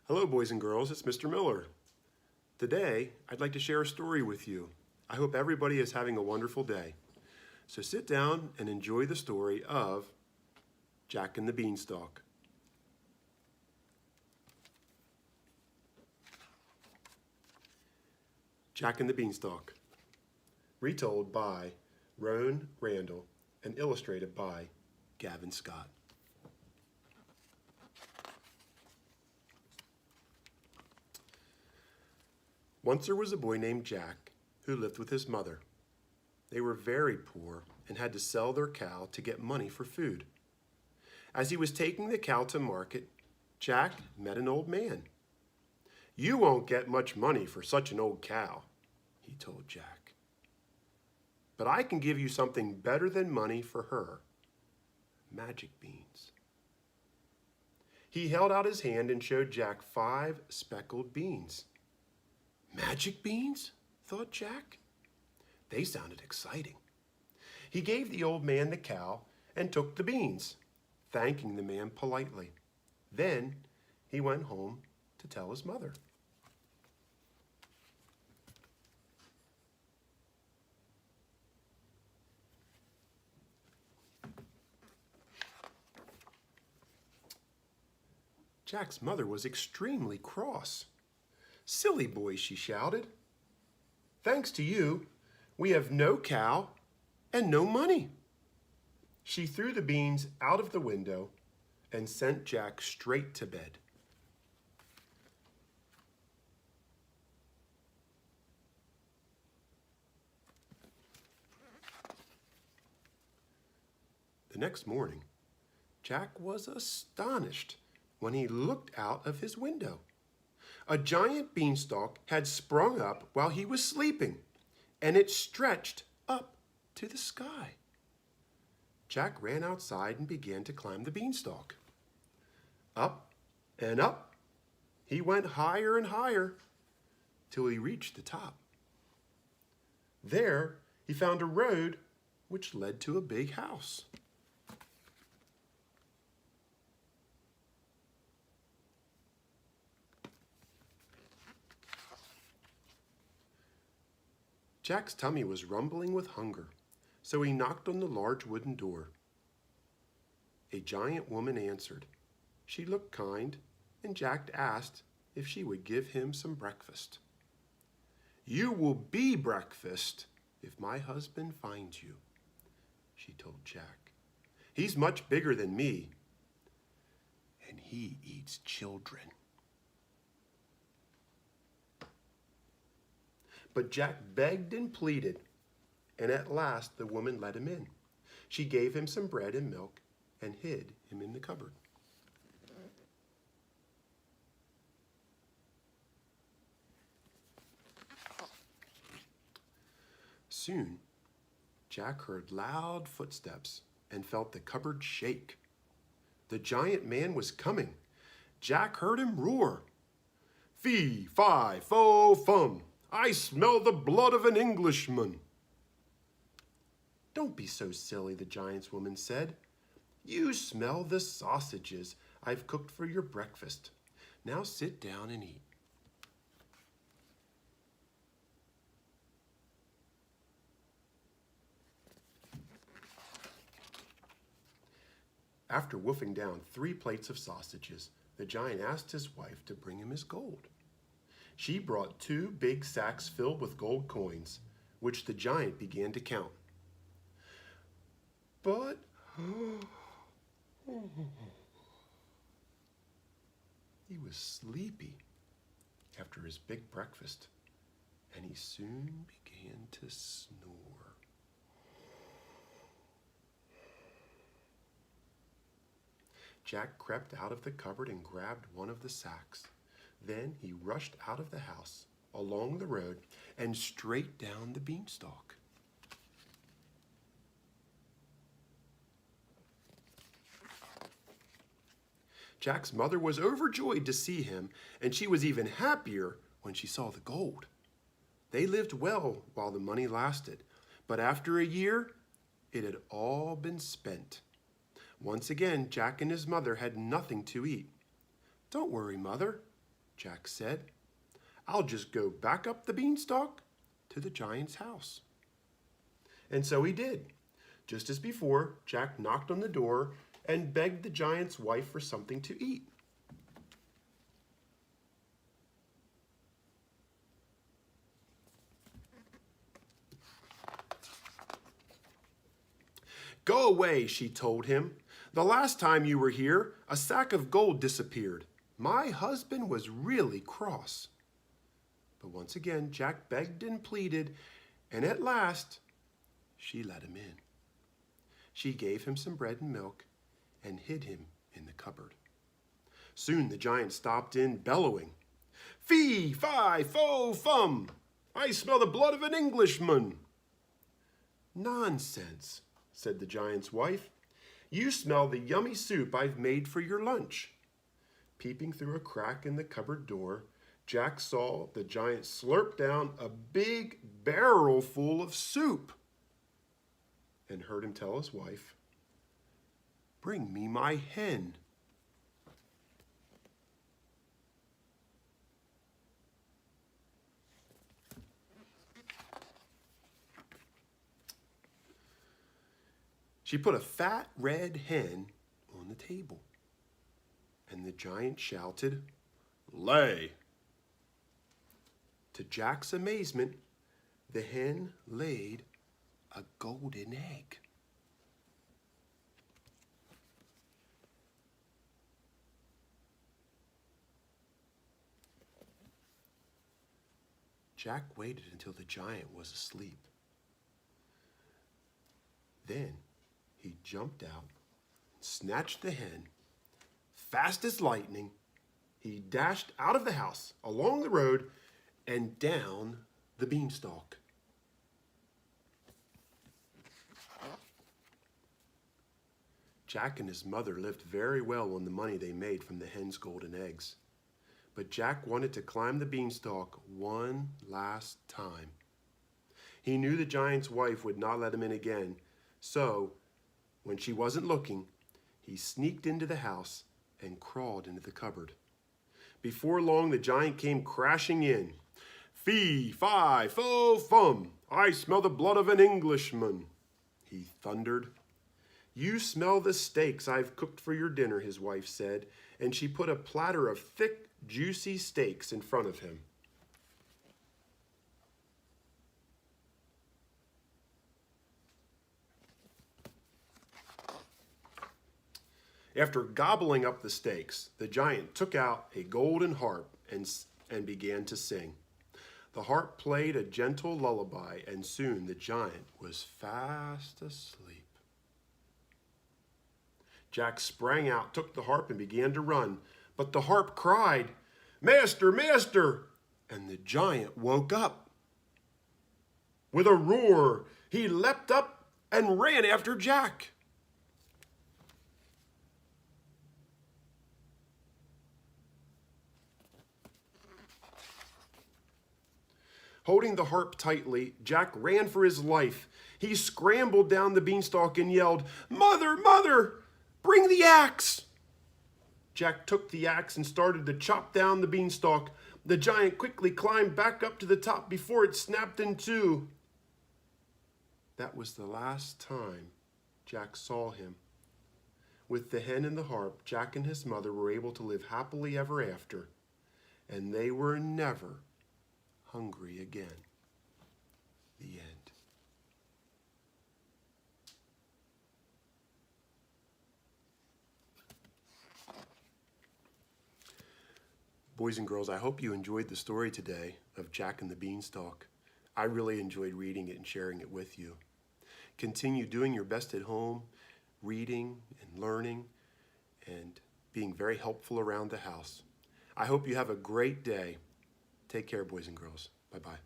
Hello, boys and girls, it's Mr. Miller. Today, I'd like to share a story with you. I hope everybody is having a wonderful day. So sit down and enjoy the story of Jack and the Beanstalk. Jack and the Beanstalk, retold by Roan Randall and illustrated by Gavin Scott. Once there was a boy named Jack who lived with his mother. They were very poor and had to sell their cow to get money for food. As he was taking the cow to market, Jack met an old man. "You won't get much money for such an old cow," he told Jack. "But I can give you something better than money for her: magic beans." He held out his hand and showed Jack 5 speckled beans. Magic beans? Thought Jack. They sounded exciting. He gave the old man the cow and took the beans, thanking the man politely. Then he went home to tell his mother. Jack's mother was extremely cross. "Silly boy," she shouted. "Thanks to you, we have no cow and no money." She threw the beans out of the window and sent Jack straight to bed. The next morning, Jack was astonished when he looked out of his window. A giant beanstalk had sprung up while he was sleeping, and it stretched up to the sky. Jack ran outside and began to climb the beanstalk. Up and up, he went higher and higher till he reached the top. There, he found a road which led to a big house. Jack's tummy was rumbling with hunger, so he knocked on the large wooden door. A giant woman answered. She looked kind, and Jack asked if she would give him some breakfast. "You will be breakfast if my husband finds you," she told Jack. "He's much bigger than me, and he eats children." But Jack begged and pleaded, and at last the woman let him in. She gave him some bread and milk and hid him in the cupboard. Soon, Jack heard loud footsteps and felt the cupboard shake. The giant man was coming. Jack heard him roar, "Fee, fi, fo, fum! I smell the blood of an Englishman." "Don't be so silly," the giant's woman said. "You smell the sausages I've cooked for your breakfast. Now sit down and eat." After wolfing down 3 plates of sausages, the giant asked his wife to bring him his gold. She brought 2 big sacks filled with gold coins, which the giant began to count. But he was sleepy after his big breakfast, and he soon began to snore. Jack crept out of the cupboard and grabbed one of the sacks. Then he rushed out of the house, along the road, and straight down the beanstalk. Jack's mother was overjoyed to see him, and she was even happier when she saw the gold. They lived well while the money lasted, but after a year, it had all been spent. Once again, Jack and his mother had nothing to eat. "Don't worry, Mother. Jack said. "I'll just go back up the beanstalk to the giant's house." And so he did. Just as before, Jack knocked on the door and begged the giant's wife for something to eat. "Go away," she told him. "The last time you were here, a sack of gold disappeared. My husband was really cross." But once again, Jack begged and pleaded, and at last, she let him in. She gave him some bread and milk and hid him in the cupboard. Soon the giant stopped in, bellowing, "Fee, fi, fo, fum! I smell the blood of an Englishman." "Nonsense," said the giant's wife. "You smell the yummy soup I've made for your lunch." Peeping through a crack in the cupboard door, Jack saw the giant slurp down a big barrel full of soup and heard him tell his wife, "Bring me my hen." She put a fat red hen on the table, and the giant shouted, "Lay!" To Jack's amazement, the hen laid a golden egg. Jack waited until the giant was asleep. Then he jumped out, snatched the hen. Fast as lightning, he dashed out of the house, along the road, and down the beanstalk. Jack and his mother lived very well on the money they made from the hen's golden eggs. But Jack wanted to climb the beanstalk one last time. He knew the giant's wife would not let him in again, so when she wasn't looking, he sneaked into the house and crawled into the cupboard. Before long, the giant came crashing in. "Fee, fi, fo, fum! I smell the blood of an Englishman," he thundered. "You smell the steaks I've cooked for your dinner," his wife said, and she put a platter of thick, juicy steaks in front of him. After gobbling up the steaks, the giant took out a golden harp and began to sing. The harp played a gentle lullaby, and soon the giant was fast asleep. Jack sprang out, took the harp, and began to run. But the harp cried, "Master, master!" and the giant woke up. With a roar, he leapt up and ran after Jack. Holding the harp tightly, Jack ran for his life. He scrambled down the beanstalk and yelled, "Mother, mother, bring the axe!" Jack took the axe and started to chop down the beanstalk. The giant quickly climbed back up to the top before it snapped in two. That was the last time Jack saw him. With the hen and the harp, Jack and his mother were able to live happily ever after, and they were never hungry again. The end. Boys and girls, I hope you enjoyed the story today of Jack and the Beanstalk. I really enjoyed reading it and sharing it with you. Continue doing your best at home, reading and learning and being very helpful around the house. I hope you have a great day. Take care, boys and girls. Bye-bye.